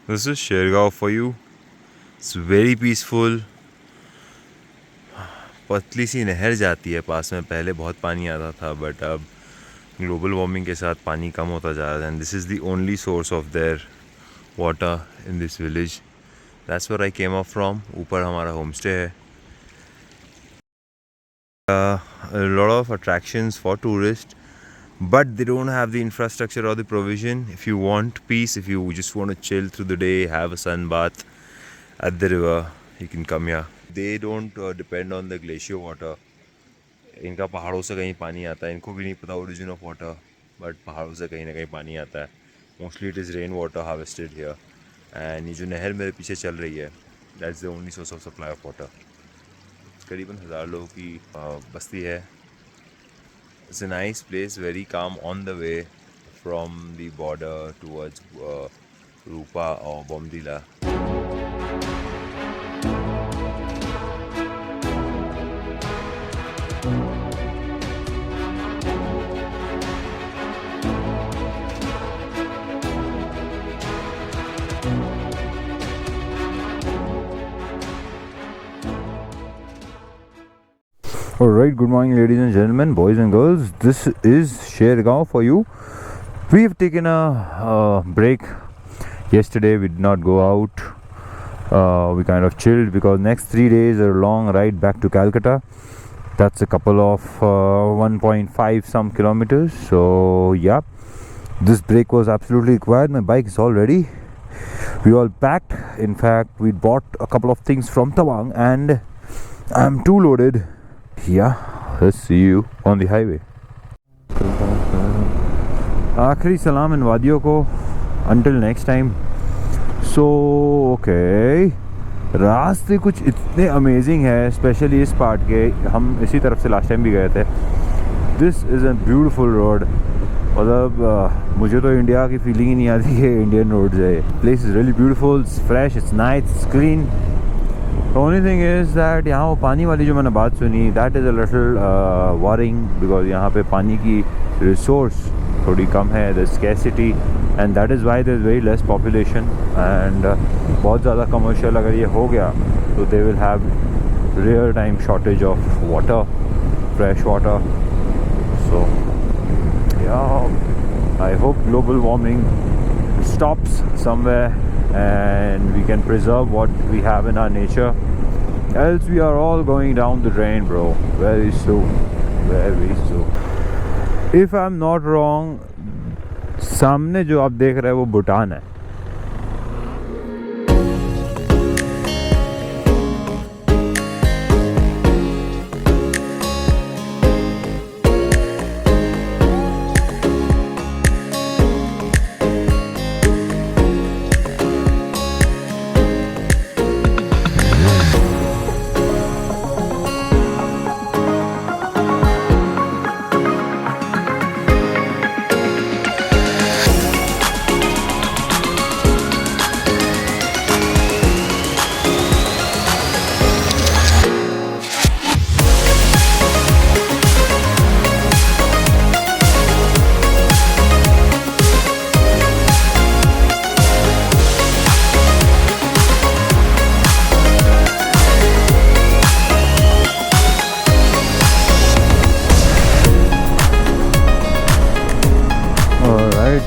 This is Shergaon for you. It's very peaceful. पतली सी नहर जाती है पास में. पहले बहुत पानी आता था बट अब ग्लोबल वार्मिंग के साथ पानी कम होता जा रहा है. And this is the only source of their water in this village. That's where I came up from. ऊपर हमारा होम स्टे है. A lot of attractions for tourists, but they don't have the infrastructure or the provision. If you want peace, if you just want to chill through the day, have a sun bath at the river, you can come here. They don't depend on the glacier water. इनका पहाड़ों से कहीं पानी आता है. इनको भी नहीं पता ओरिजिन ऑफ वाटर, बट पहाड़ों से कहीं ना कहीं पानी आता है. Mostly it is rain water harvested here. And ये जो नहर मेरे पीछे चल रही है, that's the only source of supply of water. करीबन 1000 लोगों की बस्ती है. It's a nice place, very calm on the way from the border towards Rupa और Bomdila. Alright, good morning ladies and gentlemen, boys and girls. This is Shergaon for you. We have taken a break. Yesterday we did not go out. We kind of chilled because next 3 days are a long ride back to Calcutta. That's a couple of 1.5 some kilometers. So yeah, this break was absolutely required. My bike is all ready. We all packed. In fact, we bought a couple of things from Tawang and I'm too loaded. Yeah, let's see you on the highway. आखिरी सलाम इन वादियों को. Until next time. So okay, रास्ते कुछ इतने amazing है, specially इस part के. हम इसी तरफ से लास्ट टाइम भी गए थे. This is a beautiful road. मतलब मुझे तो इंडिया की फीलिंग ही नहीं आती कि इंडियन रोड्स है. Place is really beautiful, it's fresh, it's nice, it's clean. The only thing is that यहाँ वो पानी वाली जो मैंने बात सुनी, that is a little worrying because यहाँ पे पानी की resource थोड़ी कम है, the scarcity, and that is why there is very less population. And बहुत ज़्यादा commercial अगर ये हो गया तो they will have real time shortage of water, fresh water. So yeah, I hope global warming stops somewhere and we can preserve what we have in our nature, else we are all going down the drain, bro, very soon, very soon. If I'm not wrong, सामने जो आप देख रहे हैं वो भूटान है.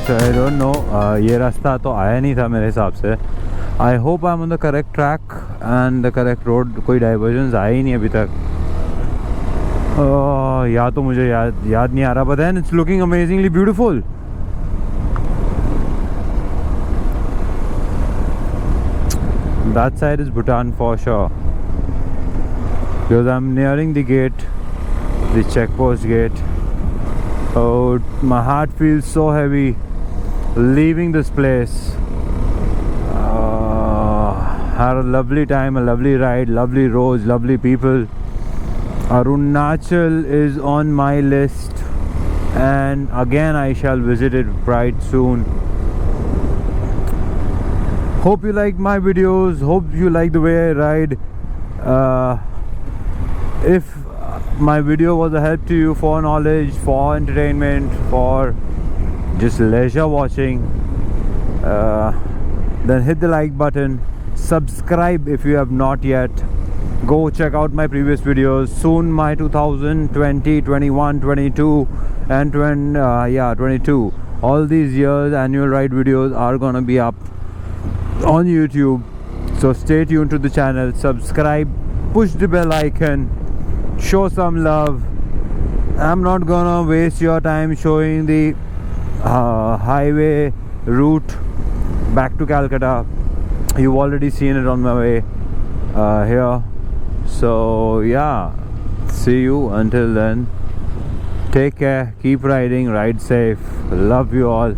I don't know, ये रास्ता तो आया नहीं था मेरे हिसाब से. I hope I'm on the correct track and the correct road. कोई diversions आए ही नहीं अभी तक. या तो मुझे याद नहीं आ रहा, but then it's looking amazingly beautiful. That side is Bhutan for sure, because I'm nearing the gate, the checkpost gate. Oh, my heart feels so heavy leaving this place. Had a lovely time, a lovely ride, lovely roads, lovely people. Arunachal is on my list, and again I shall visit it quite soon. Hope you like my videos, hope you like the way I ride. If my video was a help to you for knowledge, for entertainment, for just leisure watching, then hit the like button, subscribe if you have not yet. Go check out my previous videos. Soon my 2020, 21, 22 and 22, all these years annual ride videos are gonna be up on YouTube. So stay tuned to the channel, subscribe, push the bell icon, show some love. I'm not gonna waste your time showing the highway route back to Calcutta. You've already seen it on my way here. So yeah, see you until then. Take care, keep riding, ride safe, love you all.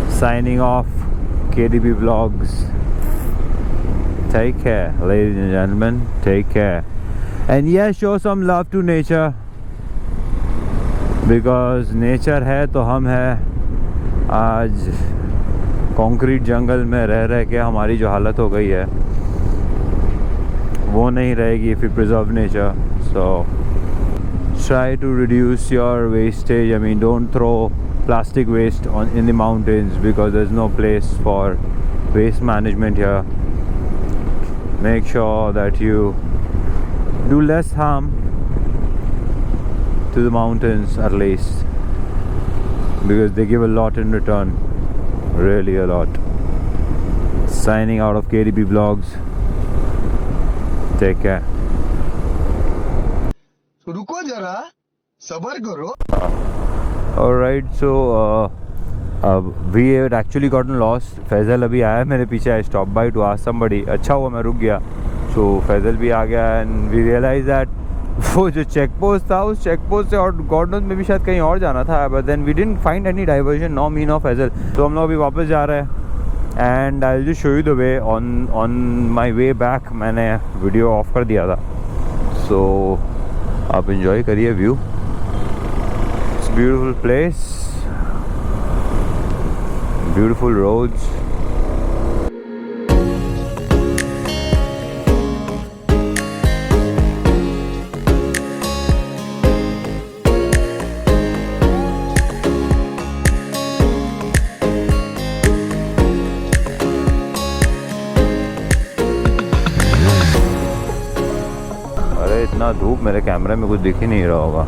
Signing off, KDB Vlogs. Take care, ladies and gentlemen, take care. And yes, show some love to nature, because nature है तो हम है. आज concrete जंगल में रह रह के हमारी जो हालत हो गई है वो नहीं रहेगी if we preserve nature. So try to reduce your wastage. I mean, don't throw plastic waste in the mountains, because there's no place for waste management here. Make sure that you do less harm to the mountains, at least, because they give a lot in return, really a lot. Signing out of KDB Vlogs. Take care. रुको जरा, सबर करो. Alright, so we had actually gotten lost. Faizal अभी आया मेरे पीछे. I stopped by to ask somebody. अच्छा हुआ मैं रुक गया. So फैज़ल भी आ गया and we realized that वो जो चेक पोस्ट था, उस चेक पोस्ट से और गॉड नोज में भी शायद कहीं और जाना था. But then we didn't find any diversion, no me, no Faizal. तो हम लोग अभी वापस जा रहे हैं. And I'll just show you the way. On my way back मैंने वीडियो ऑफ कर दिया था. So आप enjoy करिए view. It's a beautiful place, beautiful roads. इतना धूप मेरे कैमरे में कुछ दिख ही नहीं रहा होगा.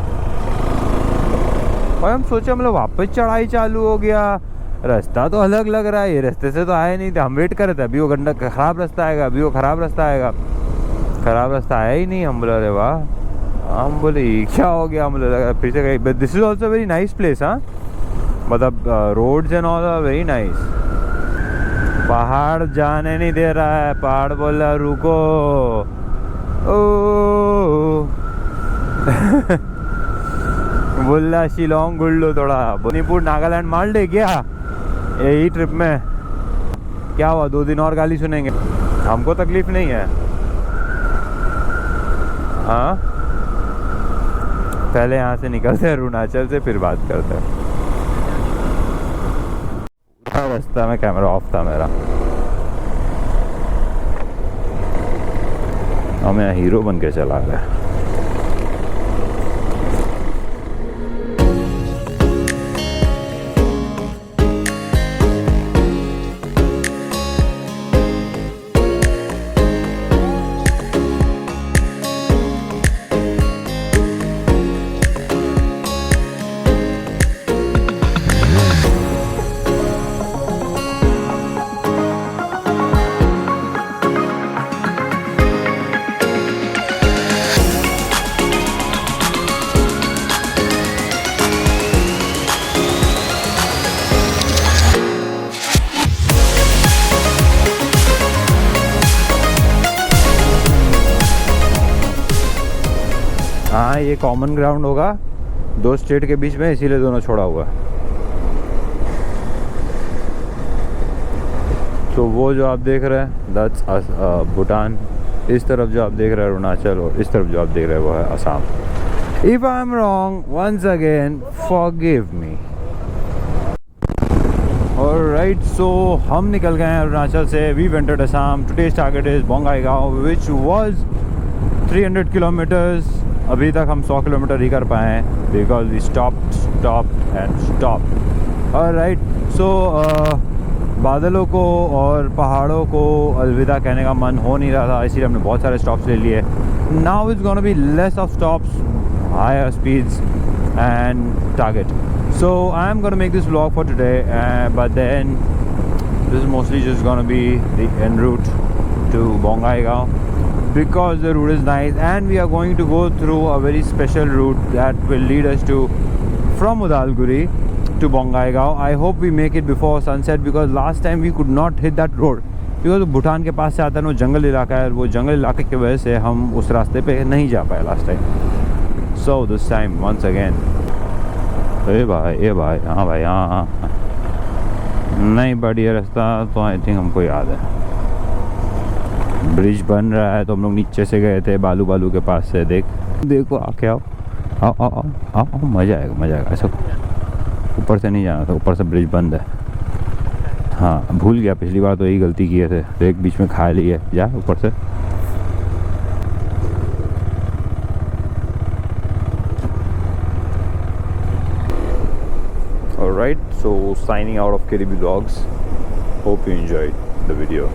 और हम सोचे हम लोग वापस चढ़ाई चालू हो गया. रास्ता तो अलग लग रहा है, ये रास्ते से तो आए नहीं थे. हम वेट कर रहे थे, अभी वो गंदा ख़राब रास्ता आएगा, अभी वो ख़राब रास्ता आएगा. ख़राब रास्ता आया ही नहीं. हम बोले अरे वाह. हम बोले क्या हो गया. हम बोले लगा फिर से कहीं. But this is also very nice place. हाँ, मतलब roads and all are very nice. पहाड़ जाने नहीं दे रहा है. पहाड़ बोल रहा रुको. बोला शिलोंग घूर लो थोड़ा. मणिपुर नागालैंड मार ले क्या यही ट्रिप में. क्या हुआ, 2 दिन और गाली सुनेंगे. हमको तकलीफ नहीं है. हाँ, पहले यहाँ से निकलते हैं अरुणाचल से, फिर बात करते हैं. रास्ता में कैमरा ऑफ था मेरा. हम यहाँ हीरो बन के चला गया. हाँ, ये कॉमन ग्राउंड होगा 2 स्टेट के बीच में, इसीलिए दोनों छोड़ा हुआ है. तो वो जो आप देख रहे हैं दैट्स भूटान. इस तरफ जो आप देख रहे हैं अरुणाचल, और इस तरफ जो आप देख रहे हैं वो है Assam. If I am wrong, once again forgive me. Alright, so हम निकल गए हैं अरुणाचल से. We went to Assam. Today's target is Bongaigaon, which was 300 kilometres. अभी तक हम 100 किलोमीटर ही कर पाए हैं, because we stop and stop. Alright, so बादलों को और पहाड़ों को अलविदा कहने का मन हो नहीं रहा था, इसीलिए हमने बहुत सारे स्टॉप्स ले लिए. Now it's gonna be less of stops, higher speeds and target. So I'm gonna make this vlog for today, but then this is mostly just gonna be the en route to Bongaigaon, because the route is nice and we are going to go through a very special route that will lead us to from Udalguri to Bongaigaon. I hope we make it before sunset, because last time we could not hit that road because Bhutan के पास से आता है, वो जंगल इलाका है, वो जंगल इलाके की वजह से हम उस रास्ते पे नहीं जा पाए last time. So this time once again, ए भाई हाँ भाई हाँ, नहीं बढ़िया रास्ता तो आई थिंक हमको याद है. ब्रिज बन रहा है तो हम लोग नीचे से गए थे बालू के पास से. देखो आके आओ, मज़ा आएगा. ऐसा ऊपर से नहीं जाना था, ऊपर से ब्रिज बंद है. हाँ भूल गया, पिछली बार तो यही गलती किए थे, ब्रेक बीच में खा ली है. जा ऊपर से. Alright, so signing out of KDB Vlogs. Hope you enjoyed the video.